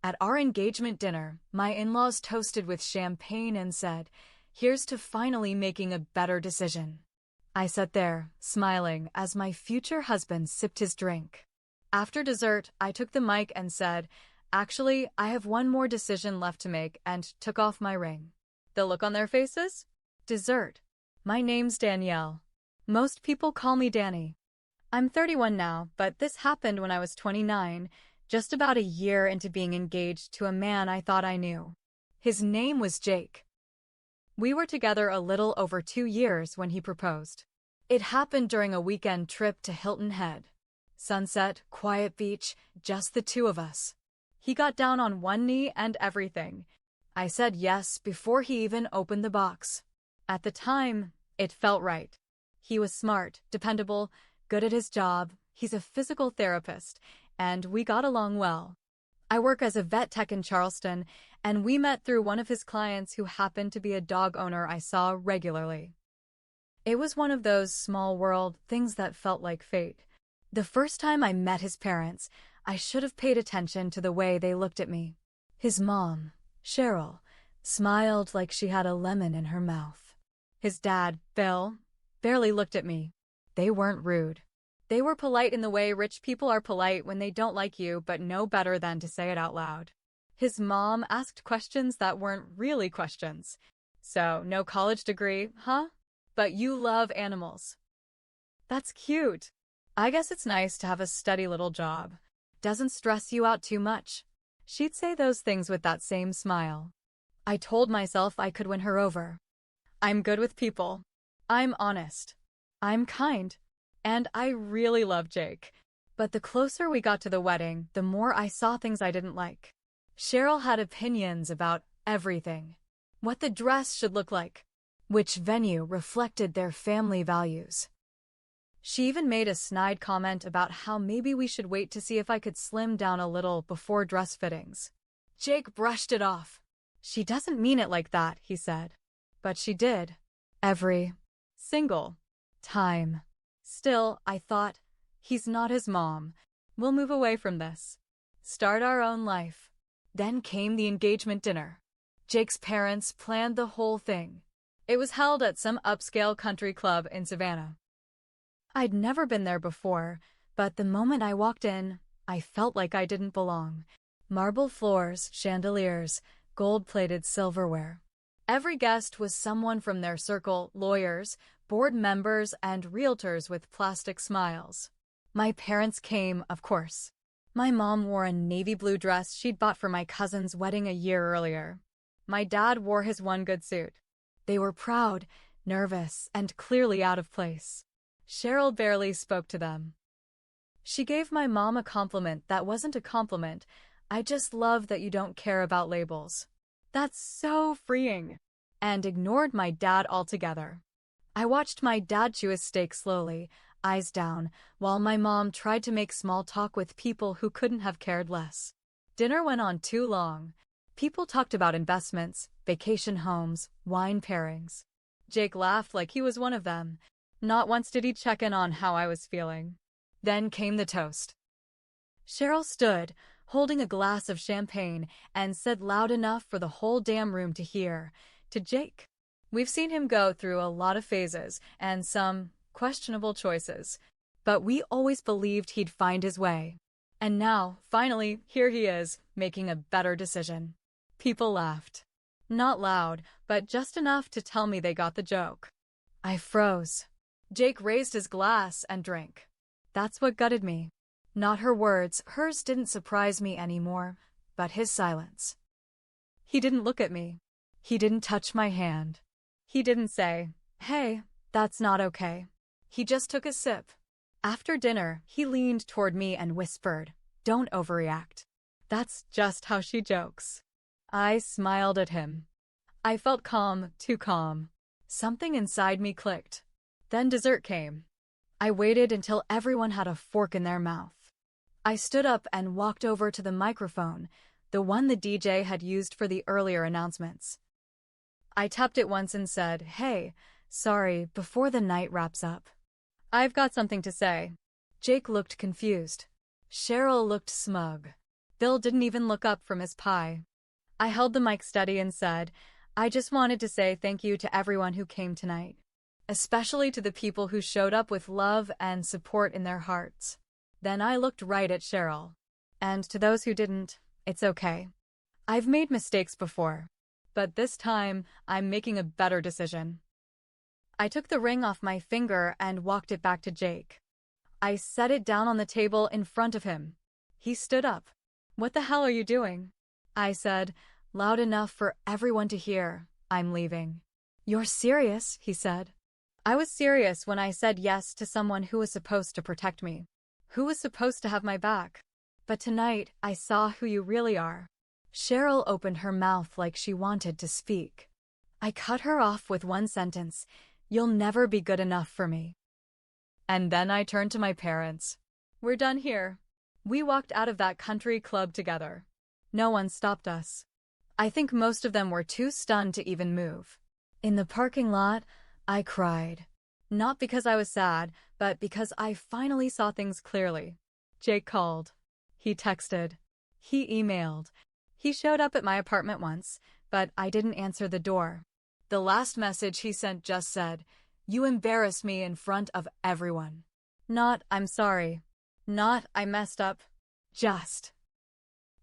At our engagement dinner, my in-laws toasted with champagne and said, "Here's to finally making a better decision." I sat there, smiling, as my future husband sipped his drink. After dessert, I took the mic and said, "Actually, I have one more decision left to make," and took off my ring. The look on their faces? Dessert. My name's Danielle. Most people call me Danny. I'm 31 now, but this happened when I was 29, just about a year into being engaged to a man I thought I knew. His name was Jake. We were together a little over 2 years when he proposed. It happened during a weekend trip to Hilton Head. Sunset, quiet beach, just the two of us. He got down on one knee and everything. I said yes before he even opened the box. At the time, it felt right. He was smart, dependable, good at his job. He's a physical therapist, and we got along well. I work as a vet tech in Charleston, and we met through one of his clients who happened to be a dog owner I saw regularly. It was one of those small world things that felt like fate. The first time I met his parents, I should have paid attention to the way they looked at me. His mom, Cheryl, smiled like she had a lemon in her mouth. His dad, Bill, barely looked at me. They weren't rude. They were polite in the way rich people are polite when they don't like you but know better than to say it out loud. His mom asked questions that weren't really questions. "So, no college degree, huh? But you love animals. That's cute. I guess it's nice to have a steady little job. Doesn't stress you out too much." She'd say those things with that same smile. I told myself I could win her over. I'm good with people. I'm honest. I'm kind. And I really love Jake. But the closer we got to the wedding, the more I saw things I didn't like. Cheryl had opinions about everything. What the dress should look like. Which venue reflected their family values. She even made a snide comment about how maybe we should wait to see if I could slim down a little before dress fittings. Jake brushed it off. "She doesn't mean it like that," he said. But she did. Every single time. Still, I thought, he's not his mom. We'll move away from this. Start our own life. Then came the engagement dinner. Jake's parents planned the whole thing. It was held at some upscale country club in Savannah. I'd never been there before, but the moment I walked in, I felt like I didn't belong. Marble floors, chandeliers, gold-plated silverware. Every guest was someone from their circle, lawyers, board members, and realtors with plastic smiles. My parents came, of course. My mom wore a navy blue dress she'd bought for my cousin's wedding a year earlier. My dad wore his one good suit. They were proud, nervous, and clearly out of place. Cheryl barely spoke to them. She gave my mom a compliment that wasn't a compliment. "I just love that you don't care about labels. That's so freeing." And ignored my dad altogether. I watched my dad chew his steak slowly, eyes down, while my mom tried to make small talk with people who couldn't have cared less. Dinner went on too long. People talked about investments, vacation homes, wine pairings. Jake laughed like he was one of them. Not once did he check in on how I was feeling. Then came the toast. Cheryl stood, holding a glass of champagne, and said loud enough for the whole damn room to hear, to Jake. We've seen him go through a lot of phases and some questionable choices, but we always believed he'd find his way. And now, finally, here he is, making a better decision. People laughed. Not loud, but just enough to tell me they got the joke. I froze. Jake raised his glass and drank. That's what gutted me. Not her words, hers didn't surprise me anymore, but his silence. He didn't look at me. He didn't touch my hand. He didn't say, "Hey, that's not okay." He just took a sip. After dinner, he leaned toward me and whispered, "Don't overreact. That's just how she jokes." I smiled at him. I felt calm, too calm. Something inside me clicked. Then dessert came. I waited until everyone had a fork in their mouth. I stood up and walked over to the microphone, the one the DJ had used for the earlier announcements. I tapped it once and said, "Hey, sorry, before the night wraps up. I've got something to say." Jake looked confused. Cheryl looked smug. Bill didn't even look up from his pie. I held the mic steady and said, I just wanted to say thank you to everyone who came tonight, especially to the people who showed up with love and support in their hearts. Then I looked right at Cheryl. And to those who didn't, it's okay. I've made mistakes before, but this time I'm making a better decision. I took the ring off my finger and walked it back to Jake. I set it down on the table in front of him. He stood up. What the hell are you doing? I said, loud enough for everyone to hear. I'm leaving. You're serious, he said. I was serious when I said yes to someone who was supposed to protect me, who was supposed to have my back. But tonight, I saw who you really are. Cheryl opened her mouth like she wanted to speak. I cut her off with one sentence, you'll never be good enough for me. And then I turned to my parents. We're done here. We walked out of that country club together. No one stopped us. I think most of them were too stunned to even move. In the parking lot, I cried. Not because I was sad, but because I finally saw things clearly. Jake called. He texted. He emailed. He showed up at my apartment once, but I didn't answer the door. The last message he sent just said, you embarrassed me in front of everyone. Not, I'm sorry. Not, I messed up. Just,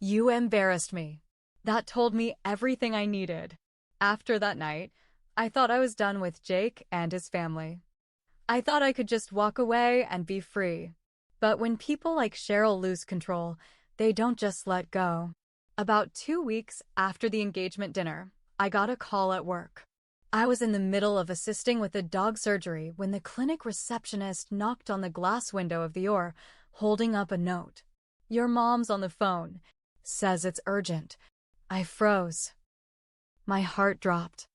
you embarrassed me. That told me everything I needed. After that night, I thought I was done with Jake and his family. I thought I could just walk away and be free. But when people like Cheryl lose control, they don't just let go. About 2 weeks after the engagement dinner, I got a call at work. I was in the middle of assisting with a dog surgery when the clinic receptionist knocked on the glass window of the OR, holding up a note. Your mom's on the phone. Says it's urgent. I froze. My heart dropped.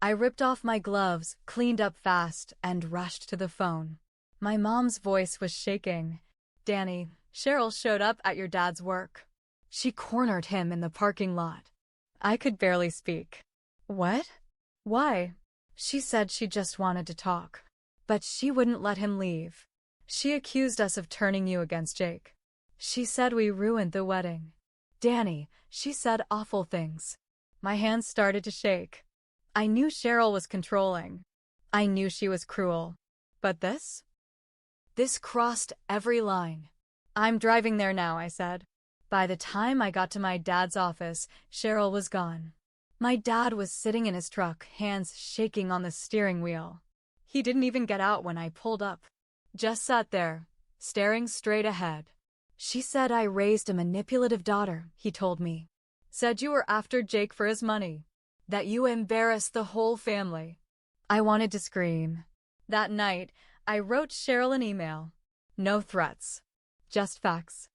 I ripped off my gloves, cleaned up fast, and rushed to the phone. My mom's voice was shaking. Danny, Cheryl showed up at your dad's work. She cornered him in the parking lot. I could barely speak. What? Why? She said she just wanted to talk. But she wouldn't let him leave. She accused us of turning you against Jake. She said we ruined the wedding. Danny, she said awful things. My hands started to shake. I knew Cheryl was controlling. I knew she was cruel. But this? This crossed every line. I'm driving there now, I said. By the time I got to my dad's office, Cheryl was gone. My dad was sitting in his truck, hands shaking on the steering wheel. He didn't even get out when I pulled up. Just sat there, staring straight ahead. She said I raised a manipulative daughter, he told me. Said you were after Jake for his money. That you embarrassed the whole family. I wanted to scream. That night, I wrote Cheryl an email. No threats. Just facts.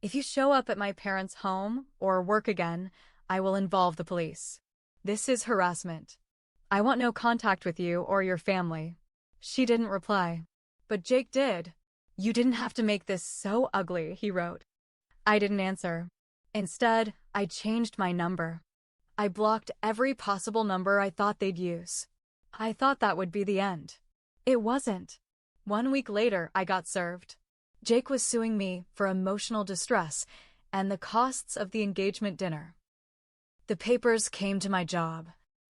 If you show up at my parents' home or work again, I will involve the police. This is harassment. I want no contact with you or your family. She didn't reply. But Jake did. You didn't have to make this so ugly, he wrote. I didn't answer. Instead, I changed my number. I blocked every possible number I thought they'd use. I thought that would be the end. It wasn't. 1 week later, I got served. Jake was suing me for emotional distress and the costs of the engagement dinner. The papers came to my job.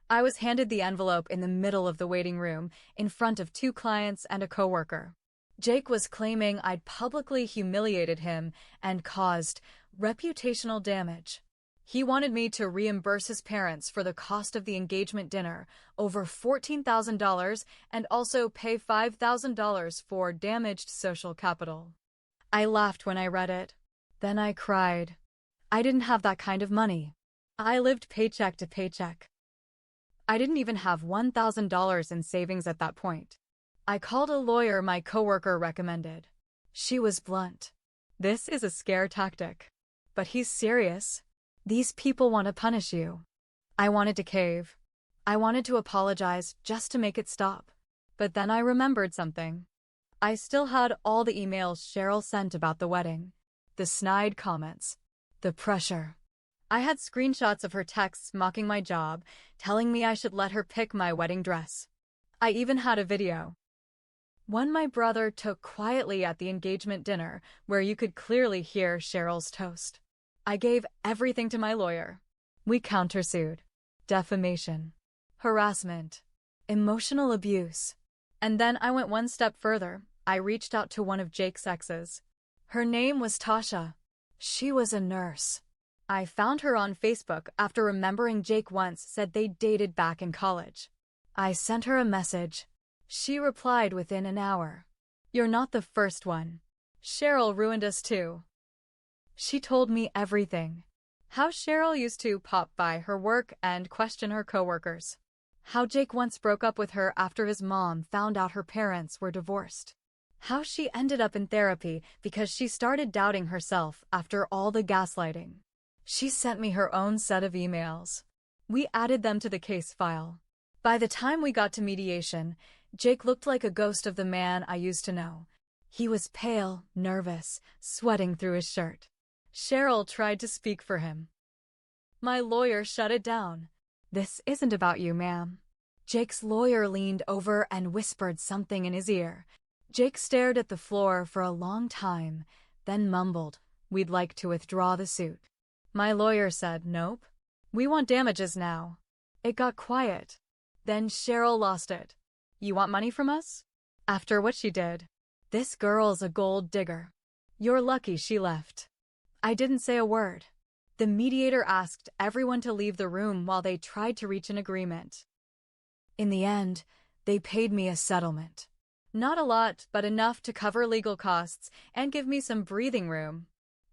I was handed the envelope in the middle of the waiting room, in front of 2 clients and a coworker. Jake was claiming I'd publicly humiliated him and caused reputational damage. He wanted me to reimburse his parents for the cost of the engagement dinner, over $14,000, and also pay $5,000 for damaged social capital. I laughed when I read it. Then I cried. I didn't have that kind of money. I lived paycheck to paycheck. I didn't even have $1,000 in savings at that point. I called a lawyer my coworker recommended. She was blunt. This is a scare tactic. But he's serious. These people want to punish you. I wanted to cave. I wanted to apologize just to make it stop. But then I remembered something. I still had all the emails Cheryl sent about the wedding. The snide comments. The pressure. I had screenshots of her texts mocking my job, telling me I should let her pick my wedding dress. I even had a video. One my brother took quietly at the engagement dinner, where you could clearly hear Cheryl's toast. I gave everything to my lawyer. We countersued. Defamation. Harassment. Emotional abuse. And then I went one step further. I reached out to one of Jake's exes. Her name was Tasha. She was a nurse. I found her on Facebook after remembering Jake once said they dated back in college. I sent her a message. She replied within an hour. "You're not the first one. Cheryl ruined us too." She told me everything. How Cheryl used to pop by her work and question her coworkers. How Jake once broke up with her after his mom found out her parents were divorced. How she ended up in therapy because she started doubting herself after all the gaslighting. She sent me her own set of emails. We added them to the case file. By the time we got to mediation, Jake looked like a ghost of the man I used to know. He was pale, nervous, sweating through his shirt. Cheryl tried to speak for him. My lawyer shut it down. "This isn't about you, ma'am." Jake's lawyer leaned over and whispered something in his ear. Jake stared at the floor for a long time, then mumbled, "We'd like to withdraw the suit." My lawyer said, "Nope. We want damages now." It got quiet. Then Cheryl lost it. "You want money from us?" After what she did. "This girl's a gold digger. You're lucky she left." I didn't say a word. The mediator asked everyone to leave the room while they tried to reach an agreement. In the end, they paid me a settlement. Not a lot, but enough to cover legal costs and give me some breathing room.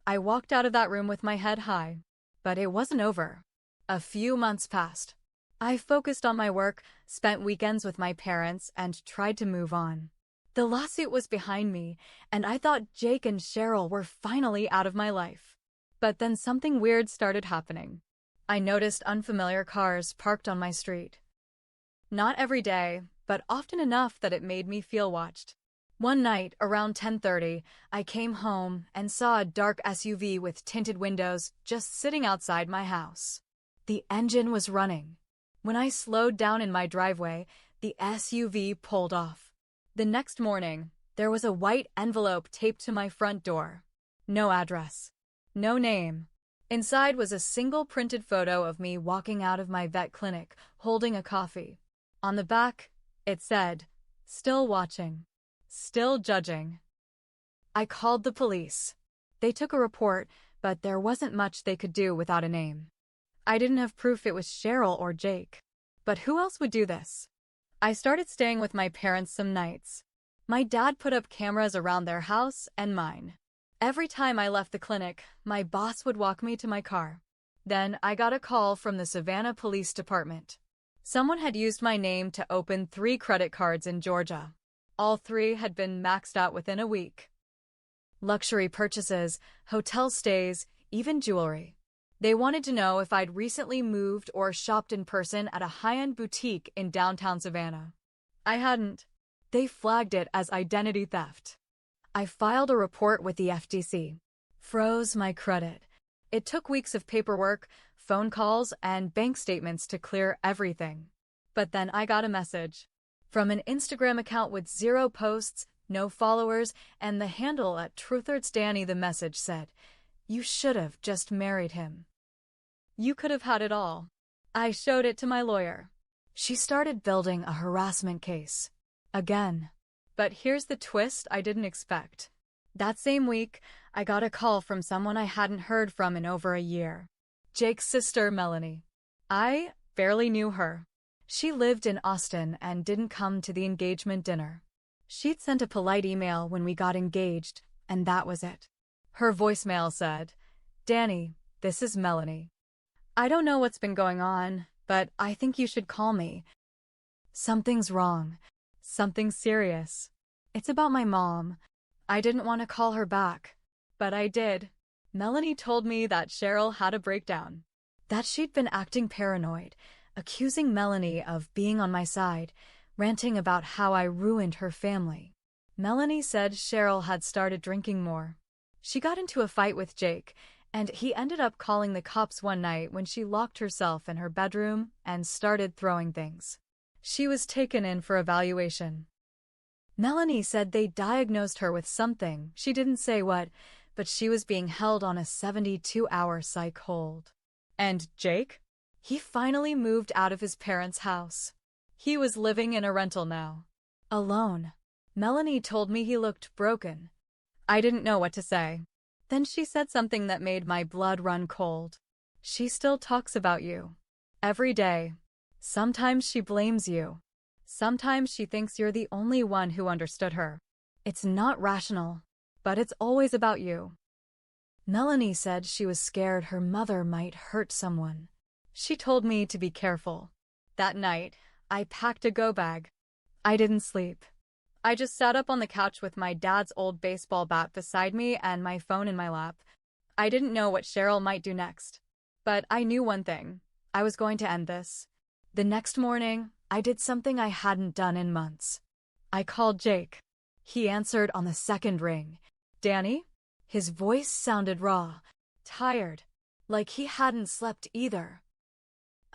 I walked out of that room with my head high. But it wasn't over. A few months passed. I focused on my work, spent weekends with my parents, and tried to move on. The lawsuit was behind me, and I thought Jake and Cheryl were finally out of my life. But then something weird started happening. I noticed unfamiliar cars parked on my street. Not every day, but often enough that it made me feel watched. One night, around 10:30, I came home and saw a dark SUV with tinted windows just sitting outside my house. The engine was running. When I slowed down in my driveway, the SUV pulled off. The next morning, there was a white envelope taped to my front door. No address. No name. Inside was a single printed photo of me walking out of my vet clinic, holding a coffee. On the back, it said, "Still watching. Still judging." I called the police. They took a report, but there wasn't much they could do without a name. I didn't have proof it was Cheryl or Jake. But who else would do this? I started staying with my parents some nights. My dad put up cameras around their house and mine. Every time I left the clinic, my boss would walk me to my car. Then I got a call from the Savannah Police Department. Someone had used my name to open 3 credit cards in Georgia. All 3 had been maxed out within a week. Luxury purchases, hotel stays, even jewelry. They wanted to know if I'd recently moved or shopped in person at a high-end boutique in downtown Savannah. I hadn't. They flagged it as identity theft. I filed a report with the FTC. Froze my credit. It took weeks of paperwork, phone calls, and bank statements to clear everything. But then I got a message. From an Instagram account with 0 posts, no followers, and the handle at TruthHurtsDanny. The message said, "You should have just married him. You could have had it all." I showed it to my lawyer. She started building a harassment case. Again. But here's the twist I didn't expect. That same week, I got a call from someone I hadn't heard from in over a year. Jake's sister, Melanie. I barely knew her. She lived in Austin and didn't come to the engagement dinner. She'd sent a polite email when we got engaged, and that was it. Her voicemail said, "Danny, this is Melanie. I don't know what's been going on, but I think you should call me. Something's wrong. Something serious. It's about my mom." I didn't want to call her back, but I did. Melanie told me that Cheryl had a breakdown, that she'd been acting paranoid, accusing Melanie of being on my side, ranting about how I ruined her family. Melanie said Cheryl had started drinking more. She got into a fight with Jake, and he ended up calling the cops one night when she locked herself in her bedroom and started throwing things. She was taken in for evaluation. Melanie said they diagnosed her with something, she didn't say what, but she was being held on a 72-hour psych hold. And Jake? He finally moved out of his parents' house. He was living in a rental now. Alone. Melanie told me he looked broken. I didn't know what to say. Then she said something that made my blood run cold. She still talks about you. Every day. Sometimes she blames you. Sometimes she thinks you're the only one who understood her. It's not rational, but it's always about you. Melanie said she was scared her mother might hurt someone. She told me to be careful. That night, I packed a go bag. I didn't sleep. I just sat up on the couch with my dad's old baseball bat beside me and my phone in my lap. I didn't know what Cheryl might do next. But I knew one thing. I was going to end this. The next morning, I did something I hadn't done in months. I called Jake. He answered on the second ring. Danny? His voice sounded raw, tired, like he hadn't slept either.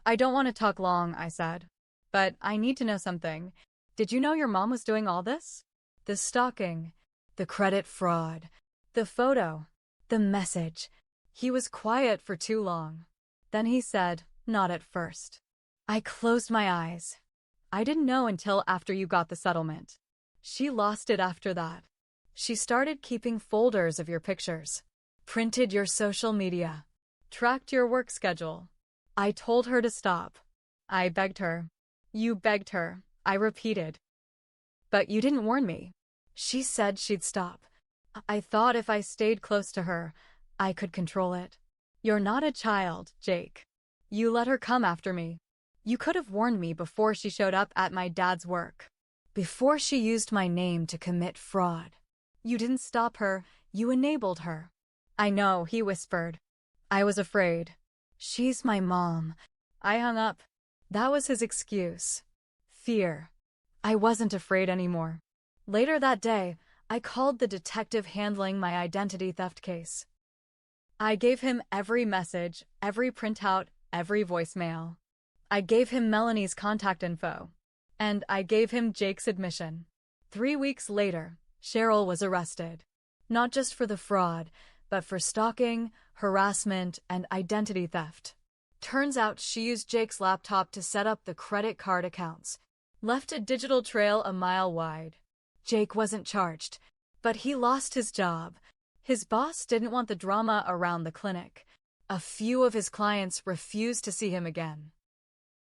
I don't want to talk long, I said. But I need to know something. Did you know your mom was doing all this? The stalking, the credit fraud, the photo, the message. He was quiet for too long. Then he said, not at first. I closed my eyes. I didn't know until after you got the settlement. She lost it after that. She started keeping folders of your pictures, printed your social media, tracked your work schedule. I told her to stop. I begged her. You begged her, I repeated. But you didn't warn me. She said she'd stop. I thought if I stayed close to her, I could control it. You're not a child, Jake. You let her come after me. You could have warned me before she showed up at my dad's work. Before she used my name to commit fraud. You didn't stop her, you enabled her. I know, he whispered. I was afraid. She's my mom. I hung up. That was his excuse. Fear. I wasn't afraid anymore. Later that day, I called the detective handling my identity theft case. I gave him every message, every printout, every voicemail. I gave him Melanie's contact info. And I gave him Jake's admission. 3 weeks later, Cheryl was arrested. Not just for the fraud, but for stalking, harassment, and identity theft. Turns out she used Jake's laptop to set up the credit card accounts. Left a digital trail a mile wide. Jake wasn't charged, but he lost his job. His boss didn't want the drama around the clinic. A few of his clients refused to see him again.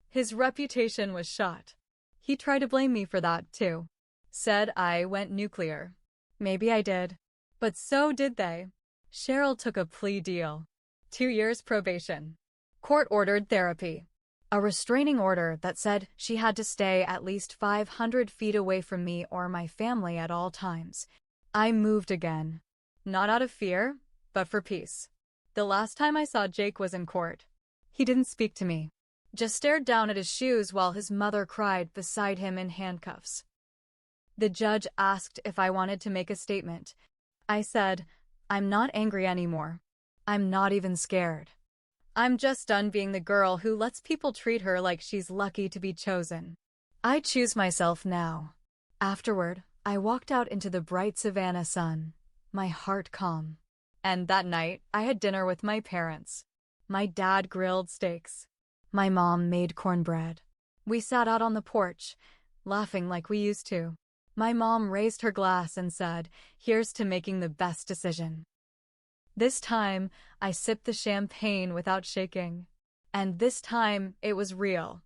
His reputation was shot. He tried to blame me for that, too. Said I went nuclear. Maybe I did. But so did they. Cheryl took a plea deal. 2 years probation. Court-ordered therapy. A restraining order that said she had to stay at least 500 feet away from me or my family at all times. I moved again. Not out of fear, but for peace. The last time I saw Jake was in court. He didn't speak to me. Just stared down at his shoes while his mother cried beside him in handcuffs. The judge asked if I wanted to make a statement. I said, I'm not angry anymore. I'm not even scared. I'm just done being the girl who lets people treat her like she's lucky to be chosen. I choose myself now. Afterward, I walked out into the bright Savannah sun, my heart calm. And that night, I had dinner with my parents. My dad grilled steaks. My mom made cornbread. We sat out on the porch, laughing like we used to. My mom raised her glass and said, here's to making the best decision. This time, I sipped the champagne without shaking. And this time, it was real.